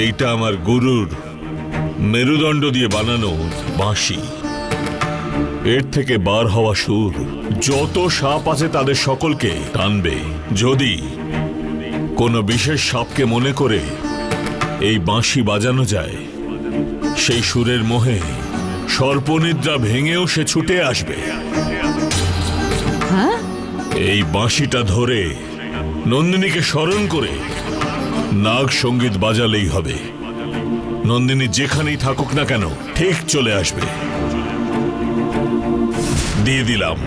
এইটা আমার গুরুর মেরুদণ্ড দিয়ে বানানো বাঁশি। এর থেকে বার হওয়া সুর যত সাপ আছে তাদের সকলকে টানবে। যদি কোনো বিশেষ সাপকে মনে করে এই বাঁশি বাজানো যায়, সেই সুরের মোহে সর্পনিদ্রা ভেঙেও সে ছুটে আসবে। এই বাঁশিটা ধরে নন্দিনীকে স্মরণ করে নাগ সঙ্গীত বাজালেই হবে। নন্দিনী যেখানেই থাকুক না কেন ঠিক চলে আসবে। দিয়ে দিলাম।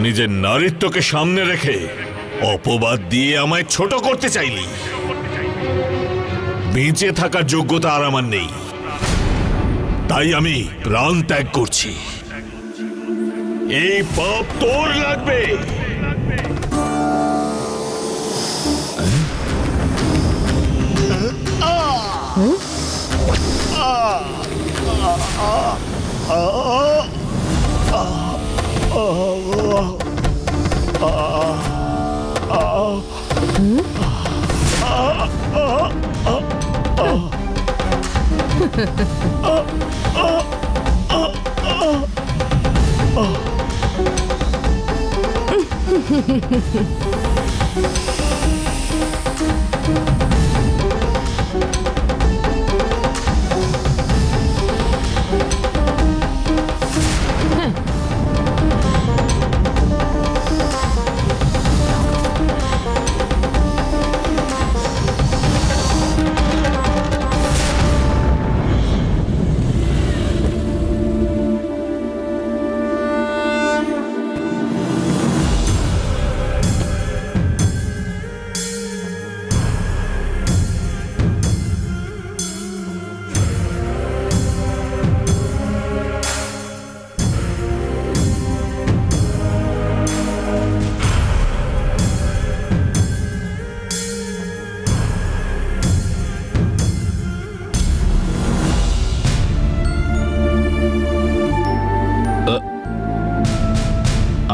নিজের নারীত্বকে সামনে রেখে অপবাদ দিয়ে আমায় ছোট করতে চাইলি। বেঁচে থাকার যোগ্যতা আর আমার নেই, তাই আমি প্রাণ ত্যাগ করছি। এই পাপ তোর লাগবে।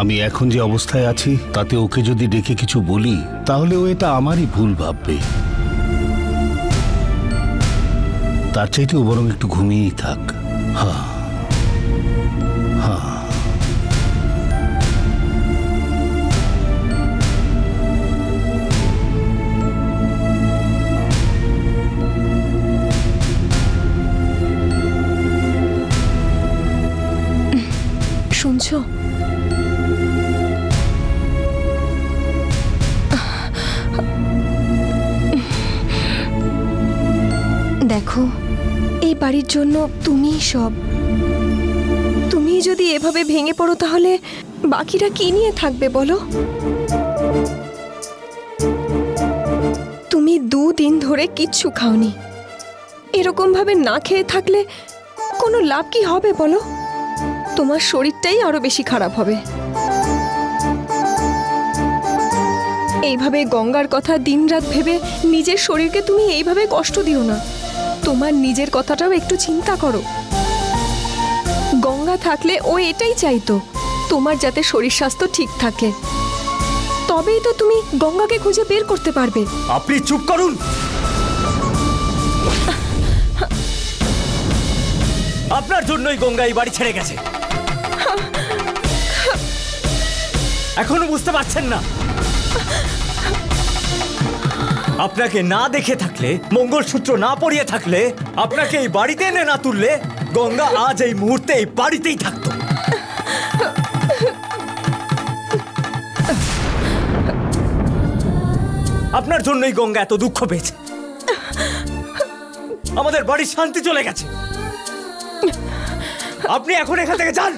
আমি এখন যে অবস্থায় আছি তাতে ওকে যদি ডেকে কিছু বলি তাহলে ও এটা আমারই ভুল ভাববে। তার চাইতে ও বরং একটু ঘুমিয়েই থাক। হ্যাঁ হ্যাঁ। শুনছো? দেখো, এই বাড়ির জন্য তুমিই সব। তুমি যদি এভাবে ভেঙে পড়ো তাহলে বাকিরা কি নিয়ে থাকবে বলো? তুমি 2 দিন ধরে কিচ্ছু খাওনি। এরকম ভাবে না খেয়ে থাকলে কোনো লাভ কি হবে বলো? তোমার শরীরটাই আরো বেশি খারাপ হবে। এইভাবে গঙ্গার কথা দিনরাত ভেবে নিজের শরীরকে তুমি এইভাবে কষ্ট দিও না। তোমার নিজের কথাটাও একটু চিন্তা করো। গঙ্গা থাকলে ও এটাই চাইতো, তোমার যাতে শরীর স্বাস্থ্য ঠিক থাকে। তবেই তো তুমি গঙ্গাকে খুঁজে বের করতে পারবে। আপনি চুপ করুন। আপনার জন্যই গঙ্গা এই বাড়ি ছেড়ে গেছে। এখনো বুঝতে পারছেন না? আপনাকে না দেখে থাকলে, মঙ্গলসূত্র না পরিয়ে থাকলে, আপনাকে এই বাড়িতে এনে না তুললে গঙ্গা আজ এই মুহূর্তে এই বাড়িতেই থাকতো। আপনার জন্যই গঙ্গা এত দুঃখ পেয়েছে। আমাদের বাড়ির শান্তি চলে গেছে। আপনি এখন এখান থেকে যান।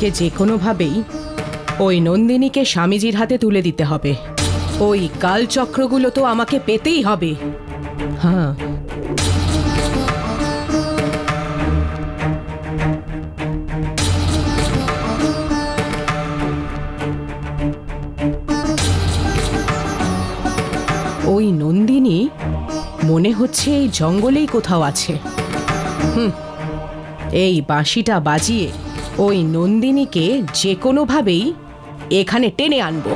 আজকে যে কোনোভাবেই ওই নন্দিনীকে স্বামীজির হাতে তুলে দিতে হবে। ওই কালচক্রগুলো তো আমাকে পেতেই হবে। হ্যাঁ, ওই নন্দিনী মনে হচ্ছে এই জঙ্গলেই কোথাও আছে। এই বাঁশিটা বাজিয়ে ওই নন্দিনীকে যে কোনোভাবেই এখানে টেনে আনবো।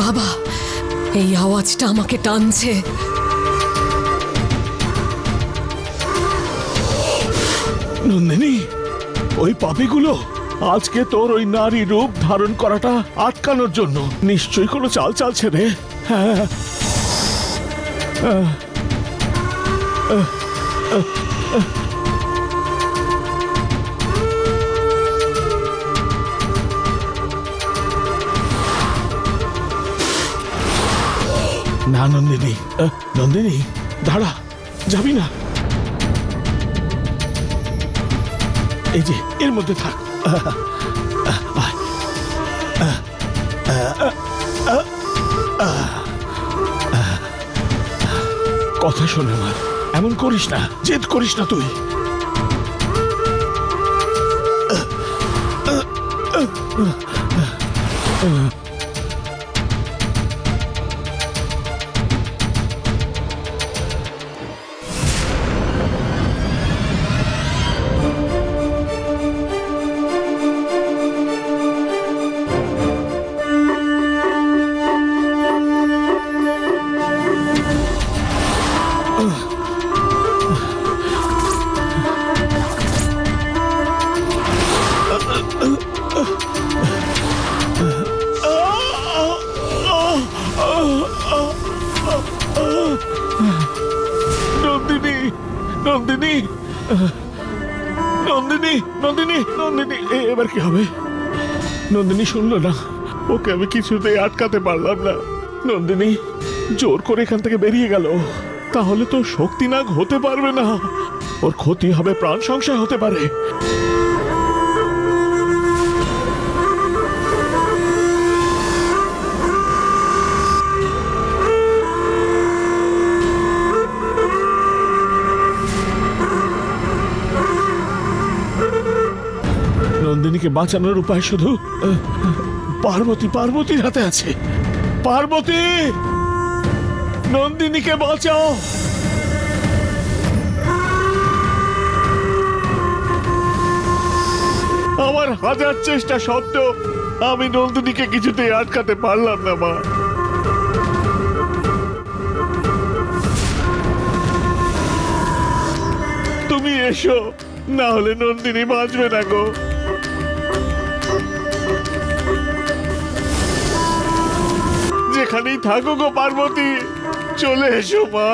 বাবা, এই আওয়াজটা আমাকে টানছে। নন্দিনী, ওই পাপীগুলো আজকে তোর ওই নারী রূপ ধারণ করাটা আটকানোর জন্য নিশ্চয়ই কোনো চাল চালছে রে। হ্যাঁ, না নন্দিনী, নন্দিনী দাঁড়া, যাবি না। এই যে এর মধ্যে থাক। কথা শোনে আমার, এমন করিস না, জেদ করিস না তুই। নন্দিনী, নন্দিনী, নন্দিনী, নন্দিনী, নন্দিনী, এবার কি হবে? নন্দিনী শুনলো না, ওকে আমি কিছুতেই আটকাতে পারলাম না। নন্দিনী জোর করে এখান থেকে বেরিয়ে গেল, তাহলে তো শক্তিনাগ হতে পারবে না, ওর ক্ষতি হবে, প্রাণ সংশয় হতে পারে। নন্দিনীকে বাঁচানোর উপায় শুধু পার্বতীর হাতে আছে। পার্বতী, নন্দিনীকে বাঁচাও। আমার হাজার চেষ্টা সত্ত্বেও আমি নন্দিনীকে কিছুতেই আটকাতে পারলাম না মা। তুমি এসো, না হলে নন্দিনী বাঁচবে না গো। যেখানেই থাকো গো পার্বতী, চলে এসো মা।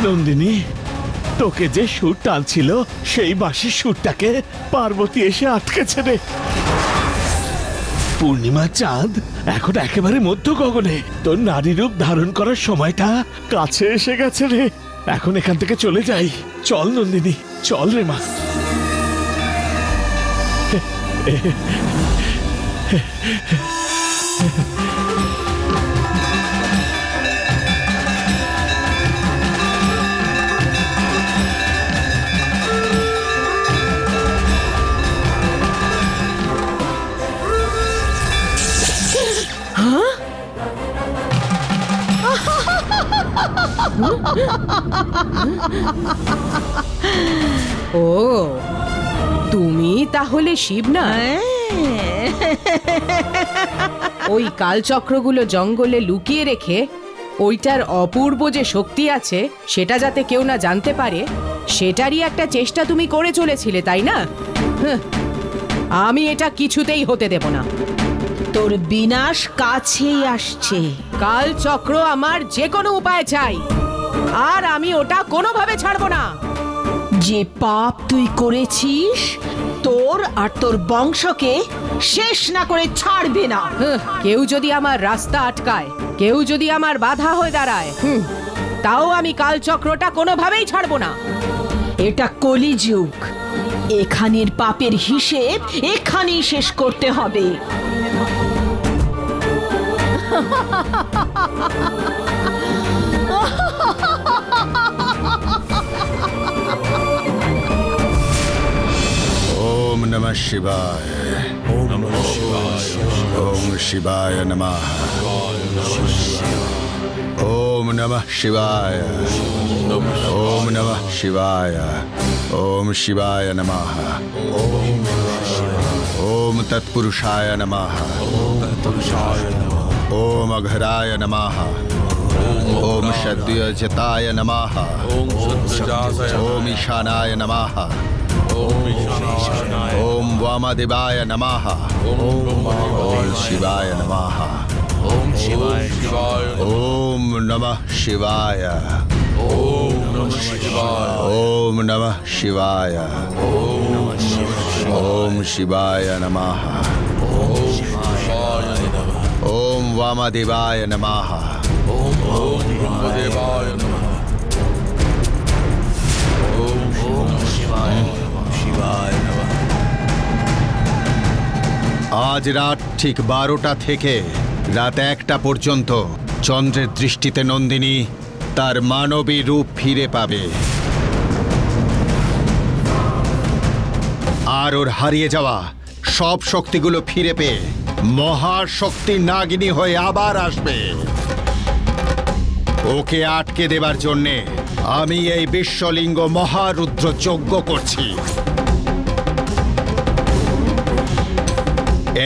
নন্দিনী, তোকে যে সুর টানছিল সেই বাঁশির সুরটাকে পার্বতী এসে আটকেছে রে। পূর্ণিমা চাঁদ এখন একেবারে মধ্য গগনে। তোর নারী রূপ ধারণ করার সময়টা কাছে এসে গেছে রে। এখন এখান থেকে চলে যাই। চল নন্দিনী, চল রে মা। ও, তুমি তাহলে শিব না? ওই কালচক্রগুলো জঙ্গলে লুকিয়ে রেখে ওইটার অপূর্ব যে শক্তি আছে সেটা যাতে কেউ না জানতে পারে সেটারই একটা চেষ্টা তুমি করে চলেছিলে, তাই না? আমি এটা কিছুতেই হতে দেব না। তোর বিনাশ কাছেই আসছে। কালচক্র আমার যে কোনো উপায় চাই, আর আমি ওটা কোনোভাবে ছাড়বো না। যে পাপ তুই করেছিস তোর আর তোর বংশকে শেষ না করে ছাড়বে না। কেউ যদি আমার রাস্তা আটকায়, কেউ যদি আমার বাধা হয়ে দাঁড়ায়, তাও আমি কালচক্রটা কোনোভাবেই ছাড়বো না। এটা কলিযুগ, এখানের পাপের হিসেব এখানেই শেষ করতে হবে। ओम नमः शिवाय। ओम नमः शिवाय। ओम शिवाय नमः। ओम नमः शिवाय। ओम नमः शिवाय। ओम शिवाय नमः। ओम तत्पुरुषाय नमः। ओम अघराय नमः। ओम सद्योजताय नमः। ओम ईशानाय नमः। ओम वामदेवाय नमः। ओम शिवाय नमः। ओम शिवाय। ओम नमः शिवाय। ओम नमः शिवाय। ओम नमः शिवाय। ओम शिवाय नमः। ओम वामदेवाय नमः। ओम वामदेवाय नमः। ओम शिवाय। আজ রাত ঠিক 12টা থেকে রাত 1টা পর্যন্ত চন্দ্রের দৃষ্টিতে নন্দিনী তার মানবী রূপ ফিরে পাবে, আর ওর হারিয়ে যাওয়া সব শক্তিগুলো ফিরে পেয়ে মহাশক্তি নাগিনী হয়ে আবার আসবে। ওকে আটকে দেবার জন্যে আমি এই বিশ্বলিঙ্গ মহারুদ্র যজ্ঞ করছি।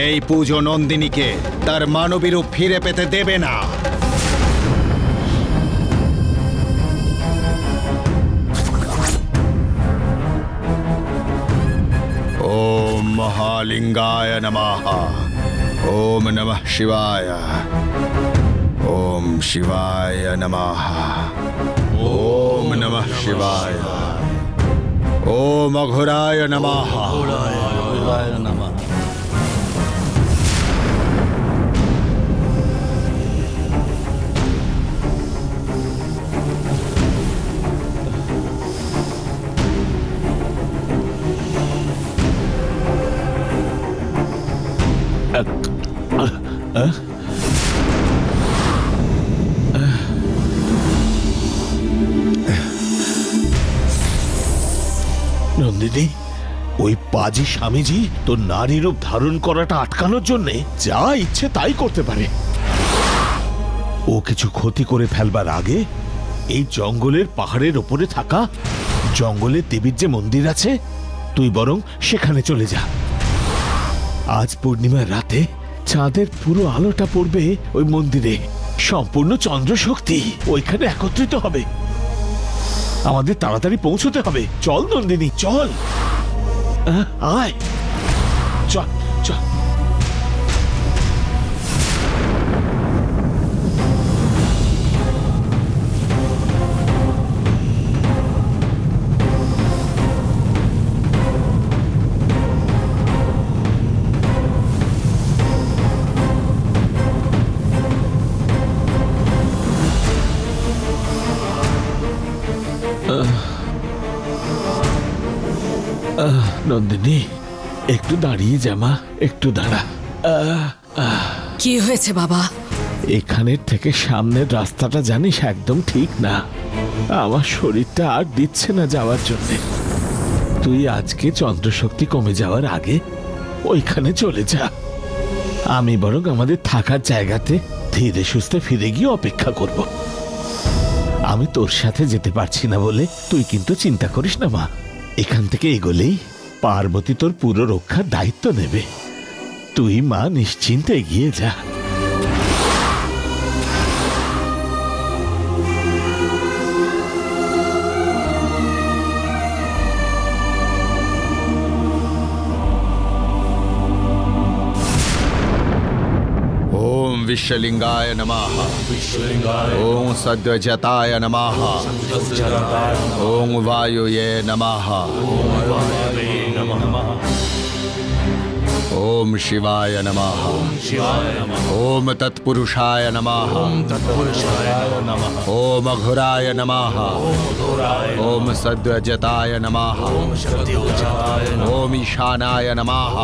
এই পুজো নন্দিনীকে তার মানবী রূপ ফিরে পেতে দেবে না। ओम महालिंगाय नमः। ओम नमः शिवाय। ओम शिवाय नमः। ओम नमः शिवाय। ओम अघोराय नमः। নন্দিনী, ওই পাজি স্বামীজি তোর নারী রূপ ধারণ করাটা আটকানোর জন্য যা ইচ্ছে তাই করতে পারে। ও কিছু ক্ষতি করে ফেলবার আগে এই জঙ্গলের পাহাড়ের ওপরে থাকা জঙ্গলের দেবীর যে মন্দির আছে, তুই বরং সেখানে চলে যা। আজ পূর্ণিমার রাতে চাঁদের পুরো আলোটা পড়বে ওই মন্দিরে। সম্পূর্ণ চন্দ্র শক্তি ওইখানে একত্রিত হবে। আমাদের তাড়াতাড়ি পৌঁছতে হবে। চল নন্দিনী, চল। আয়, চল চল। নন্দিনী, একটু দাঁড়িয়ে যা মা, একটু দাঁড়া। কি হয়েছে বাবা? এখানের থেকে সামনের রাস্তাটা জানিস একদম ঠিক না। আমার শরীরটা আর দিচ্ছে না যাওয়ার জন্য। তুই আজকে চন্দ্রশক্তি কমে যাওয়ার আগে ওইখানে চলে যা। আমি বরং আমাদের থাকার জায়গাতে ধীরে সুস্থে ফিরে গিয়ে অপেক্ষা করব। আমি তোর সাথে যেতে পারছি না বলে তুই কিন্তু চিন্তা করিস না মা। এখান থেকে এগোলেই পার্বতী তোর পুরো রক্ষার দায়িত্ব নেবে। তুই মা নিশ্চিন্তে এগিয়ে যা। ओम विश्वलिंगाय नमः। ओम सद्वजताय नमः। ओम वायुये नमः। ओम शिवाय नमः। ओम तत्पुरुषाय नमः। ओम अघोराय नमः। ओम सद्वजताय नमः। ओम ईशानाय नमः।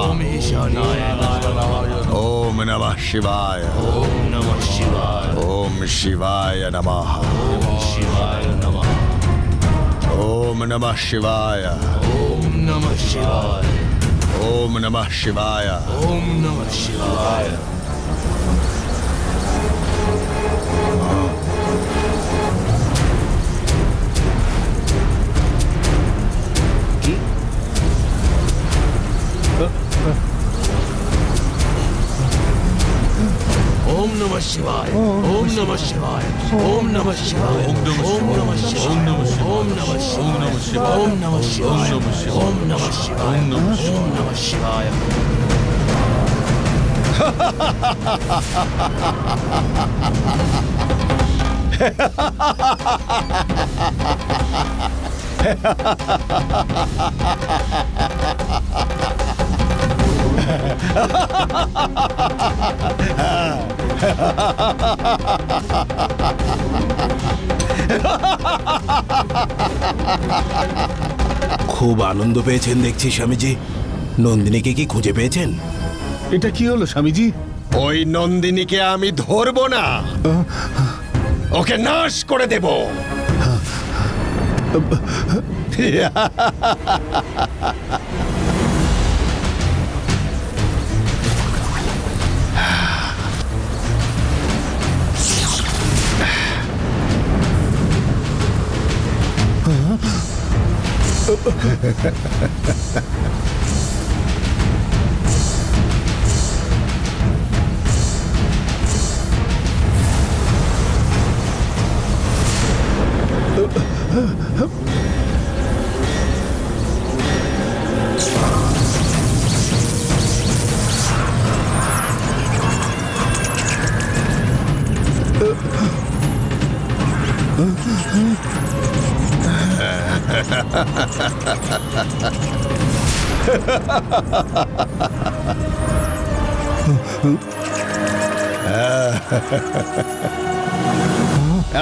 ओम नमः शिवाय। ओम नमः शिवाय। ओम शिवाय नमः। ओम शिवाय नमः। ओम नमः शिवाय। ओम नमः शिवाय। ओम नमः शिवाय। ओम नमः शिवाय। ओम नमः शिवाय। ओम नमः शिवाय। ओम नमः शिवाय। ओम नमः शिवाय। ओम नमः शिवाय। ओम नमः शिवाय। ओम नमः शिवाय। ओम नमः शिवाय। ओम नमः शिवाय। ओम नमः शिवाय। খুব আনন্দ পেয়েছেন দেখছি স্বামীজি। নন্দিনীকে কি খুঁজে পেয়েছেন? এটা কি হলো স্বামীজি? ওই নন্দিনীকে আমি ধরবো না, ওকে নাশ করে দেব।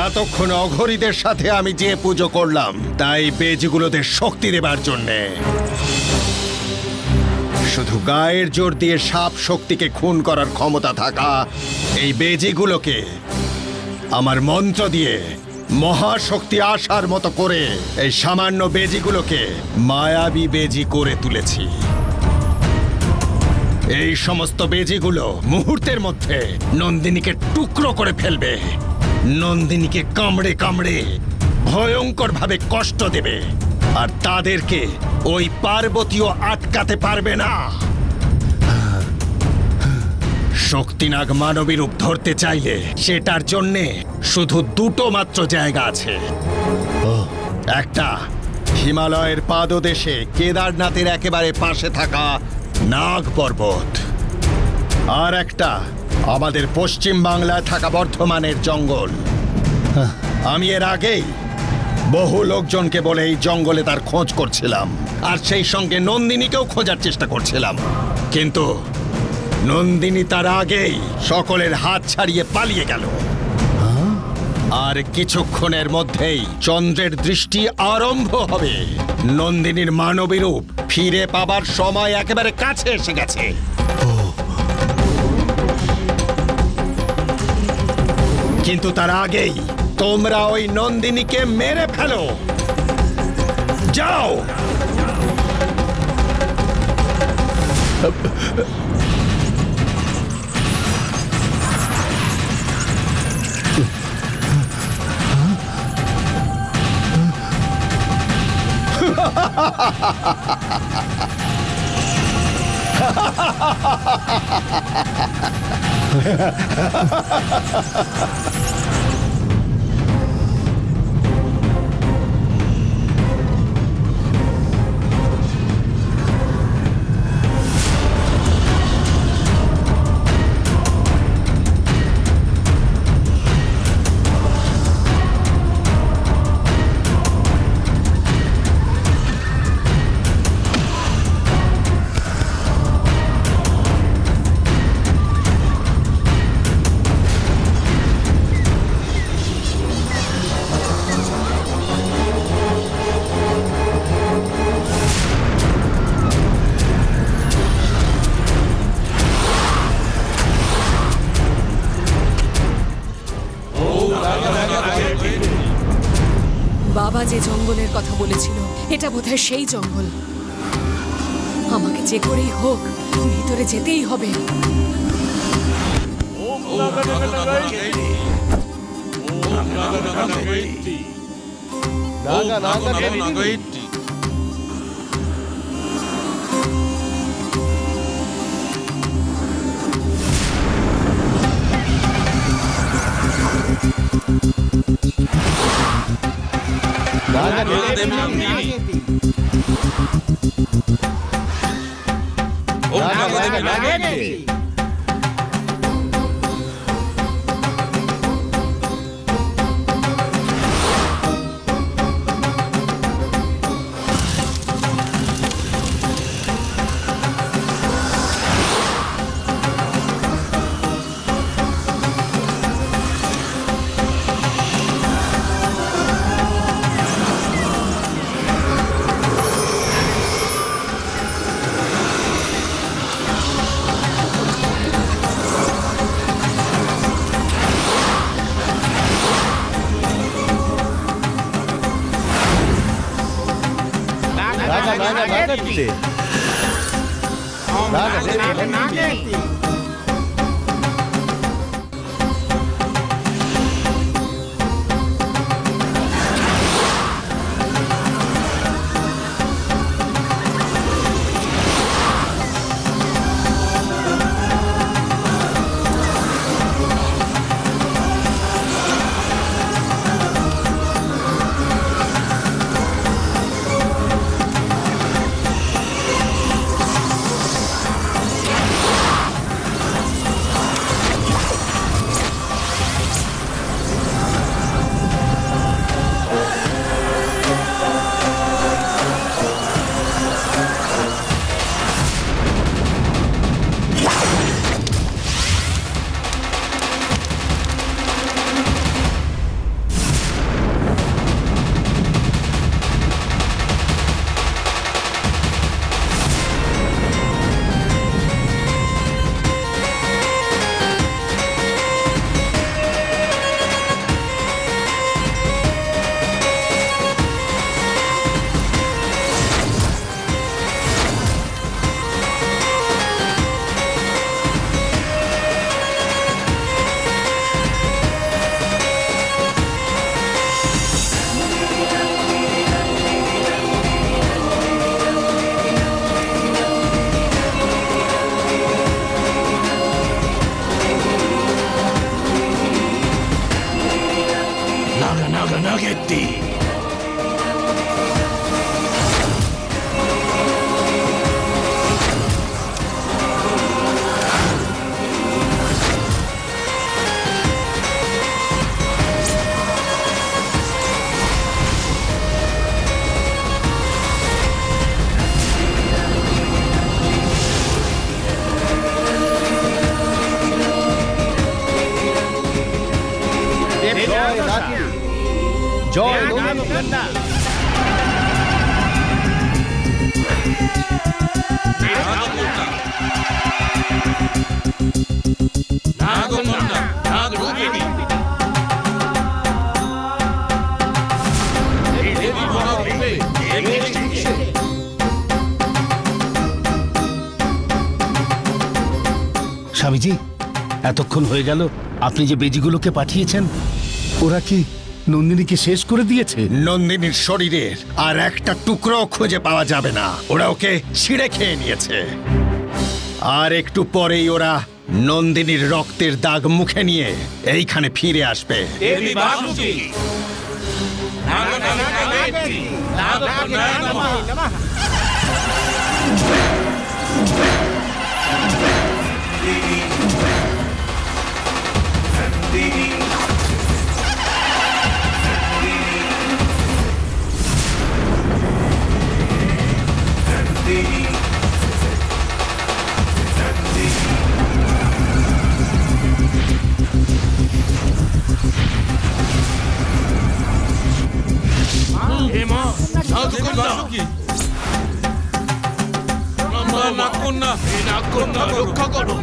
এতক্ষণ অঘরীদের সাথে আমি যে পুজো করলাম তাই বেজগুলোদের শক্তি দেবার জন্যে। শুধু গায়ের জোর দিয়ে সাপ শক্তিকে খুন করার ক্ষমতা থাকা এই বেজিগুলোকে আমার মন্ত্র দিয়ে মহাশক্তি আসার মতো করে এই সামান্য বেজিগুলোকে মায়াবী বেজি করে তুলেছি। এই সমস্ত বেজিগুলো মুহূর্তের মধ্যে নন্দিনীকে টুকরো করে ফেলবে, নন্দিনীকে কামড়ে কামড়ে ভয়ঙ্কর ভাবে কষ্ট দেবে, আর তাদেরকে ওই পার্বতীও আটকাতে পারবে না। শক্তিনাগ মানবী রূপ ধরতে চাইলে সেটার জন্যে শুধু দুটো মাত্র জায়গা আছে। একটা হিমালয়ের পাদদেশে কেদারনাথের একেবারে পাশে থাকা নাগ পর্বত, আর একটা আমাদের পশ্চিম বাংলায় থাকা বর্ধমানের জঙ্গল। আমি এর আগেই বহু লোকজনকে বলে এই জঙ্গলে তার খোঁজ করছিলাম, আর সেই সঙ্গে নন্দিনীকেও খোঁজার চেষ্টা করছিলাম, কিন্তু নন্দিনী তার আগেই সকলের হাত ছাড়িয়ে পালিয়ে গেল। আর কিছুক্ষণের মধ্যেই চন্দ্রের দৃষ্টি আরম্ভ হবে। নন্দিনীর মানবী রূপ ফিরে পাবার সময় একেবারে কাছে এসে গেছে। কিন্তু তার আগেই তোমরা ওই নন্দিনীকে মেরে ফেলো। যাও। বাবা যে জঙ্গলের কথা বলেছিল এটা বোধহয় সেই জঙ্গল। আমাকে যে করেই হোক ভিতরে যেতেই হবে। জয় নাগিনী, জয় কন্যা। স্বামীজি, এতক্ষণ হয়ে গেল আপনি যে বেজিগুলোকে পাঠিয়েছেন, ওরা কি নন্দিনীকে শেষ করে দিয়েছে? নন্দিনীর শরীরের আর একটা টুকরো খুঁজে পাওয়া যাবে না। ওরা ওকে ছিঁড়ে খেয়ে নিয়েছে। আর একটু পরেই ওরা নন্দিনীর রক্তের দাগ মুখে নিয়ে এইখানে ফিরে আসবে। রক্ষা করো।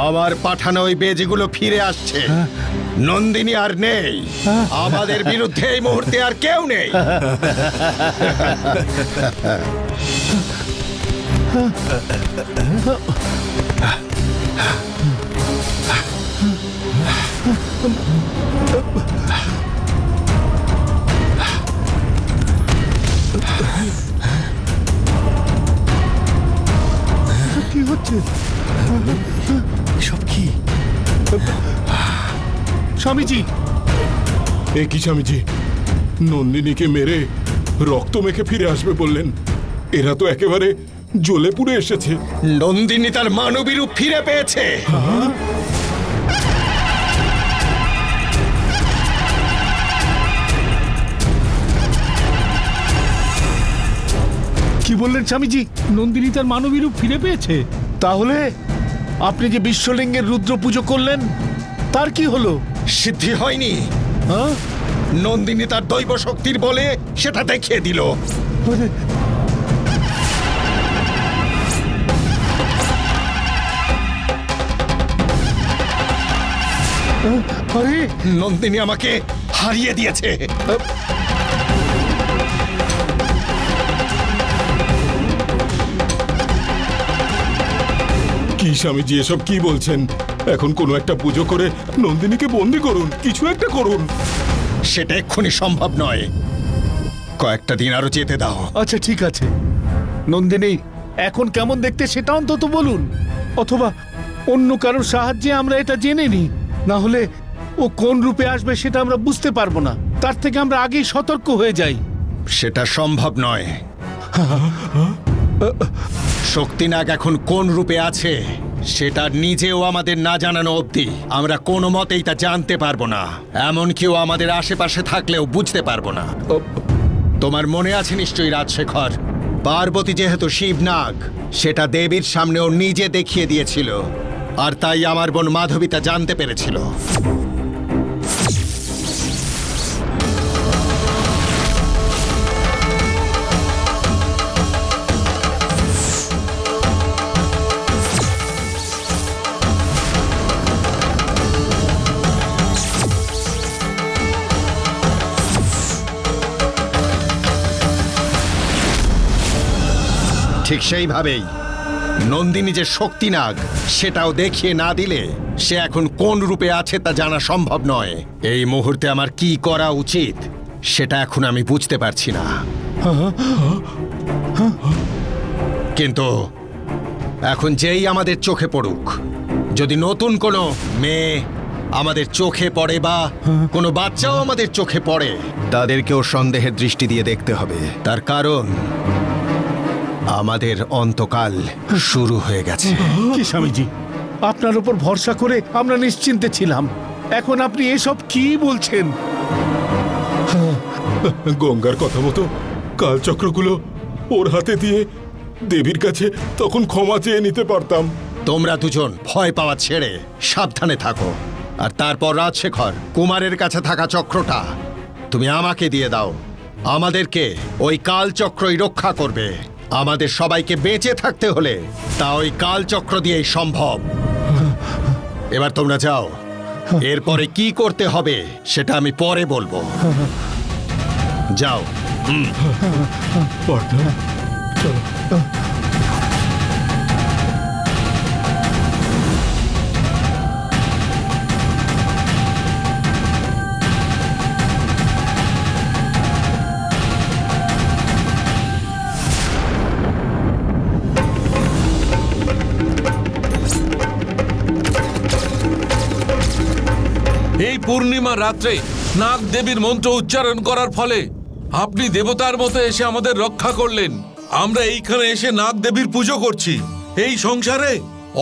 আমার পাঠানো ওই বেজিগুলো ফিরে আসছে। নন্দিনী আর নেই। আমাদের বিরুদ্ধে এই মুহূর্তে আর কেউ নেই। কি হচ্ছে? সব কি? স্বামীজি, এ কি স্বামীজি? নন্দিনীকে মেরে রক্ত মেখে ফিরে আসবে বললেন। এরা তো একেবারে জ্বলে পুড়ে এসেছে। নন্দিনী তার মানবী রূপ ফিরে পেয়েছে। কি বললেন স্বামীজি? নন্দিনী তার মানবী রূপ ফিরে পেয়েছে? তাহলে আপনি যে বিশ্বলিঙ্গের রুদ্র পুজো করলেন তার কি হলো? সিদ্ধি হয়নি। নন্দিনী তার দৈব শক্তির বলে সেটা দেখিয়ে দিল। আরে, নন্দিনী আমাকে হারিয়ে দিয়েছে। কি স্বামীজি এসব কি বলছেন? এখন কোনো একটা পুজো করে নন্দিনীকে বন্দি করুন, কিছু একটা করুন। সেটা এক্ষুনি সম্ভব নয়, কয়েকটা দিন আরো যেতে দাও। আচ্ছা ঠিক আছে, নন্দিনী এখন কেমন দেখতে সেটা অন্তত বলুন, অথবা অন্য কারোর সাহায্যে আমরা এটা জেনে নিই। না হলে ও কোন রূপে আসবে সেটা আমরা বুঝতে পারবো না, তার থেকে আমরা আগেই সতর্ক হয়ে যাই। সেটা সম্ভব নয়। শক্তিনাগ এখন কোন রূপে আছে সেটা নিজেও আমাদের না জানানো অবধি আমরা কোনো মতেই তা জানতে পারবো না, এমন কেউ আমাদের আশেপাশে থাকলেও বুঝতে পারবো না। তোমার মনে আছে নিশ্চয়ই রাজশেখর, পার্বতী যেহেতু শিবনাগ সেটা দেবীর সামনেও নিজে দেখিয়ে দিয়েছিল, আর তাই আমার বোন মাধবী তা জানতে পেরেছিল। ঠিক সেইভাবেই নন্দিনী যে শক্তিনাগ সেটাও দেখিয়ে না দিলে সে এখন কোন রূপে আছে তা জানা সম্ভব নয়। এই মুহূর্তে আমার কি করা উচিত সেটা এখন আমি বুঝতে পারছি না, কিন্তু এখন যেই আমাদের চোখে পড়ুক, যদি নতুন কোনো মেয়ে আমাদের চোখে পড়ে বা কোনো বাচ্চাও আমাদের চোখে পড়ে, তাদেরকেও সন্দেহের দৃষ্টি দিয়ে দেখতে হবে। তার কারণ আমাদের অন্তকাল শুরু হয়ে গেছে। কি স্বামীজি, আপনার উপর ভরসা করে আমরা নিশ্চিন্তে ছিলাম, এখন আপনি এসব কি বলছেন? গঙ্গার কথা মতো কালচক্রগুলো ওর হাতে দিয়ে দেবীর কাছে তখন ক্ষমা চেয়ে নিতে পারতাম। তোমরা দুজন ভয় পাওয়া ছেড়ে সাবধানে থাকো, আর তারপর রাজশেখর, কুমারের কাছে থাকা চক্রটা তুমি আমাকে দিয়ে দাও। আমাদেরকে ওই কালচক্রই রক্ষা করবে। আমাদের সবাইকে বেঁচে থাকতে হলে তা ওই কালচক্র দিয়েই সম্ভব। এবার তোমরা যাও, এরপরে কি করতে হবে সেটা আমি পরে বলবো। যাও। চলো। এই পূর্ণিমা রাত্রে নাগ দেবীর মন্ত্র উচ্চারণ করার ফলে আপনি দেবতার মতো এসে আমাদের রক্ষা করলেন। আমরা এইখানে এসে নাগ দেবীর পুজো করছি। এই সংসারে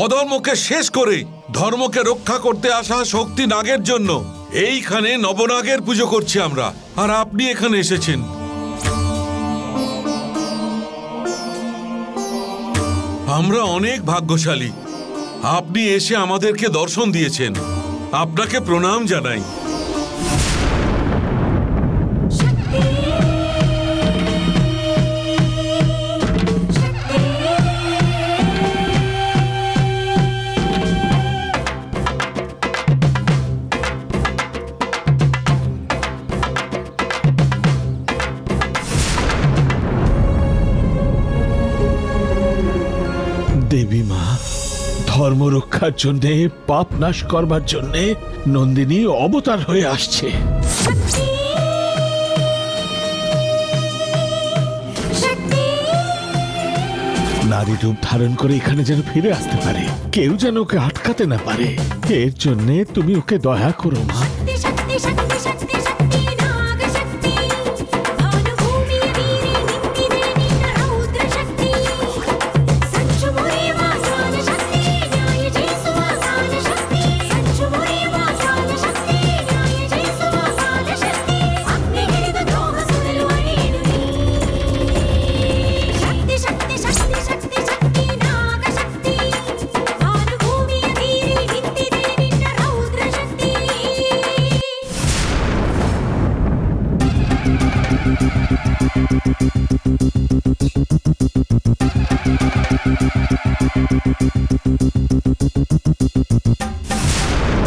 অধর্মকে শেষ করে ধর্মকে রক্ষা করতে আসা শক্তি নাগের জন্য এইখানে নবনাগের পুজো করছি আমরা, আর আপনি এখানে এসেছেন। আমরা অনেক ভাগ্যশালী, আপনি এসে আমাদেরকে দর্শন দিয়েছেন। আপনাকে প্রণাম জানাই। দেবী মা, ধর্ম রক্ষার জন্যে, পাপ নাশ করবার জন্যে নন্দিনী অবতার হয়ে আসছে। নারী রূপ ধারণ করে এখানে যেন ফিরে আসতে পারে, কেউ যেন ওকে আটকাতে না পারে। এর জন্যে তুমি ওকে দয়া করো মা।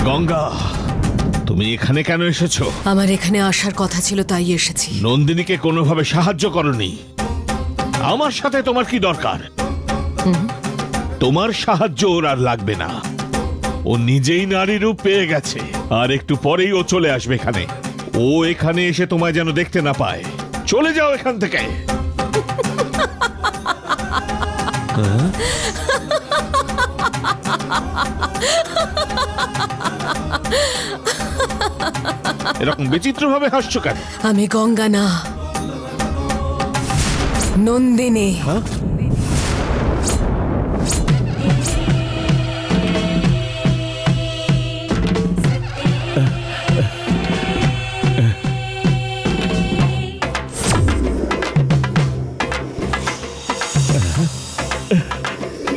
গঙ্গা, তুমি এখানে কেন এসেছো? আমার এখানে আসার কথা ছিল, তাই এসেছি। নন্দিনীকে কোনোভাবে সাহায্য করনি, আমার সাথে তোমার কি দরকার? তোমার সাহায্য ওর আর লাগবে না। ও নিজেই নারী রূপ পেয়ে গেছে, আর একটু পরেই ও চলে আসবে এখানে। ও এখানে এসে তোমায় যেন দেখতে না পায়। চলে যাও এখান থেকে। এরকম বিচিত্র ভাবে হাসছো কেন? আমি গঙ্গা না, নন্দিনী।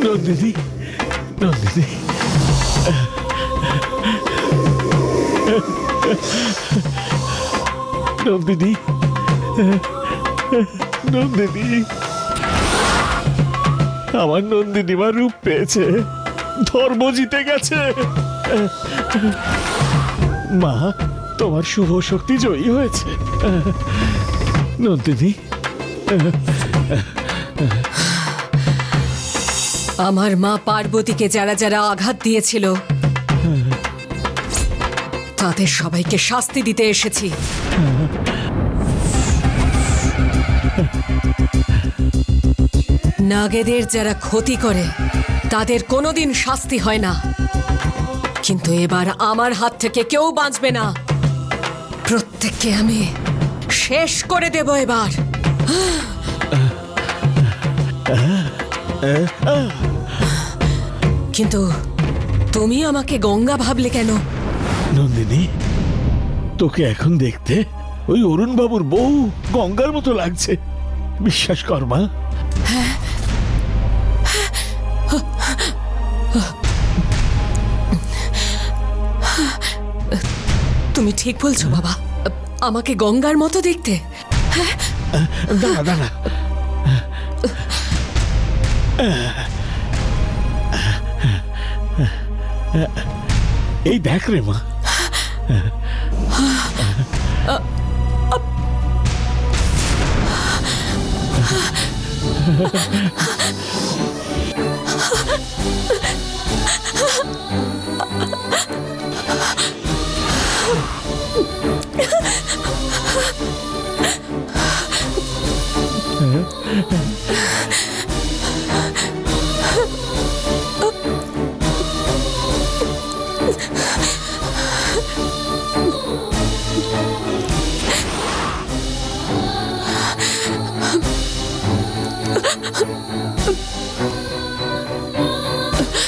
নন্দিনী, নন্দিনী, নন্দিনী, নন্দিনী, আমার নন্দিনী মা রূপ পেয়েছে, ধর্ম জিতে গেছে। মা, তোমার শুভ শক্তি জয়ী হয়েছে। নন্দিনী, আমার মা পার্বতীকে যারা যারা আঘাত দিয়েছিল তাদের সবাইকে শাস্তি দিতে এসেছি। নাগেদের যারা ক্ষতি করে তাদের কোনোদিন শাস্তি হয় না, কিন্তু এবার আমার হাত থেকে কেউ বাঁচবে না। প্রত্যেককে আমি শেষ করে দেব এবার। কিন্তু তুমি আমাকে গঙ্গা ভাবলে কেন? নন্দিনী, তোকে এখন দেখতে ওই অরুণ বাবুর বউ গঙ্গার মতো লাগছে, বিশ্বাস কর মা। তুমি ঠিক বলছো বাবা, আমাকে গঙ্গার মতো দেখতে। দাঁড়া দাঁড়া, এই দেখ রে মা।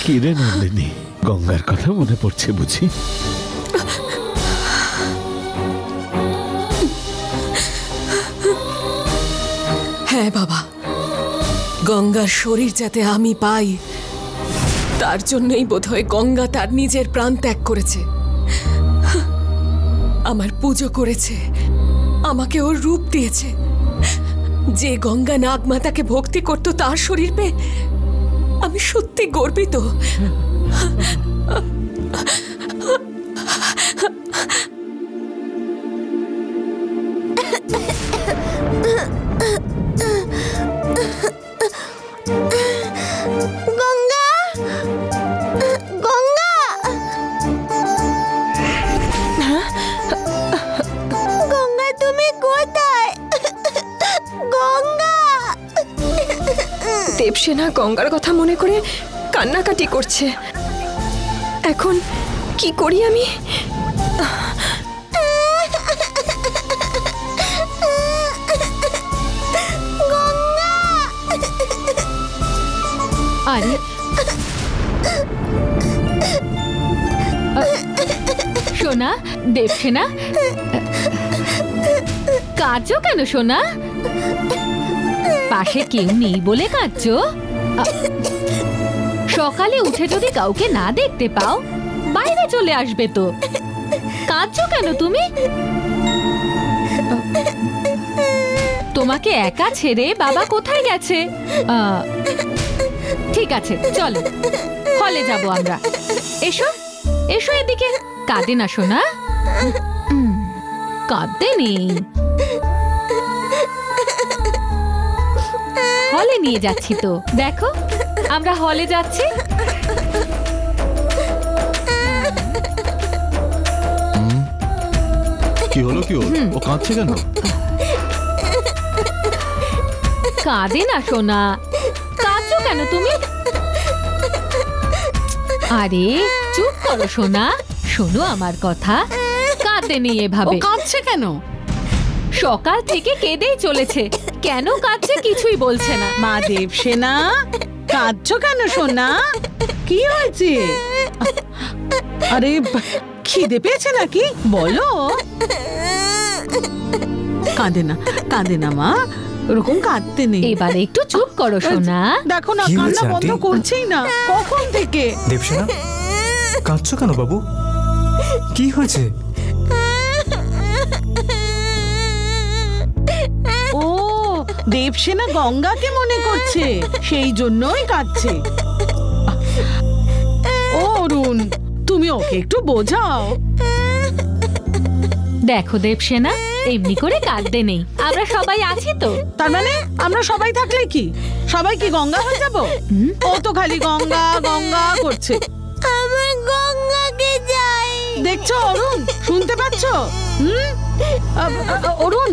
কি রে নন্দিনী, গঙ্গার কথা মনে পড়ছে বুঝি? হ্যাঁ বাবা, গঙ্গার শরীর যাতে আমি পাই তার জন্যই বোধহয় গঙ্গা তার নিজের প্রাণ ত্যাগ করেছে, আমার পুজো করেছে, আমাকে ওর রূপ দিয়েছে। যে গঙ্গা নাগমাতাকে ভক্তি করত তার শরীর পেয়ে আমি সত্যি গর্বিত। গঙ্গা, গঙ্গা, গঙ্গা তুমি কোথায়? গঙ্গা। দেবসেনা গঙ্গার কথা মনে করে কান্নাকাটি করছে। এখন কি করি আমি? আরে সোনা, দেবসেনা, কাঁদছো কেন সোনা? পাশে কেউ নেই বলে কাঁদছো? সকালে উঠে যদি কাউকে না দেখতে পাও বাইরে চলে আসবে তো। কাঁদছো কেন তুমি? তোমাকে একা ছেড়ে বাবা কোথায় গেছে? ঠিক আছে, চলো হলে যাব আমরা। এসো এসো এদিকে। কাঁদে না সোনা, কাঁদতে নেই। হলে নিয়ে যাচ্ছি তো, দেখো। আমরা হলে যাচ্ছি। কি হলো কি হলো? ও কাঁদছে কেন? কাঁদে না সোনা, কাঁদছো কেন তুমি? আরে চুপ করো সোনা, শোনো আমার কথা। কাঁদে নেই এভাবে। কাঁদছে কেন? সকাল থেকে কেঁদেই চলেছে। কেন কাঁদছে কিছুই বলছে না। মা দেবসেনা, কাঁদছো কেন সোনা? কি হয়েছে? আরে খিদে পেয়েছে নাকি? বলো। কাঁদে না মা, ওরকম কাঁদতে নেই। এবারে একটু চুপ করো সোনা। দেখো না, কান্না বন্ধ করছেই না কখন থেকে। দেবসেনা, কাঁদছো কেন বাবু? কি হয়েছে? ও, দেবসেনা গঙ্গাকে মনে করছে, সেই জন্যই কাঁদছে। ও অরুণ, তুমি ওকে একটু বোঝাও। দেখো দেবসেনা, এমনি করে কাঁদতে নেই, আমরা সবাই আছি তো। তার মানে আমরা সবাই থাকলে কি সবাই কি গঙ্গা হয়ে যাব? ও তো খালি গঙ্গা গঙ্গা করছে। আমার গঙ্গাকে যাই। দেখছো অরুণ, শুনতে পাচ্ছো? অরুণ,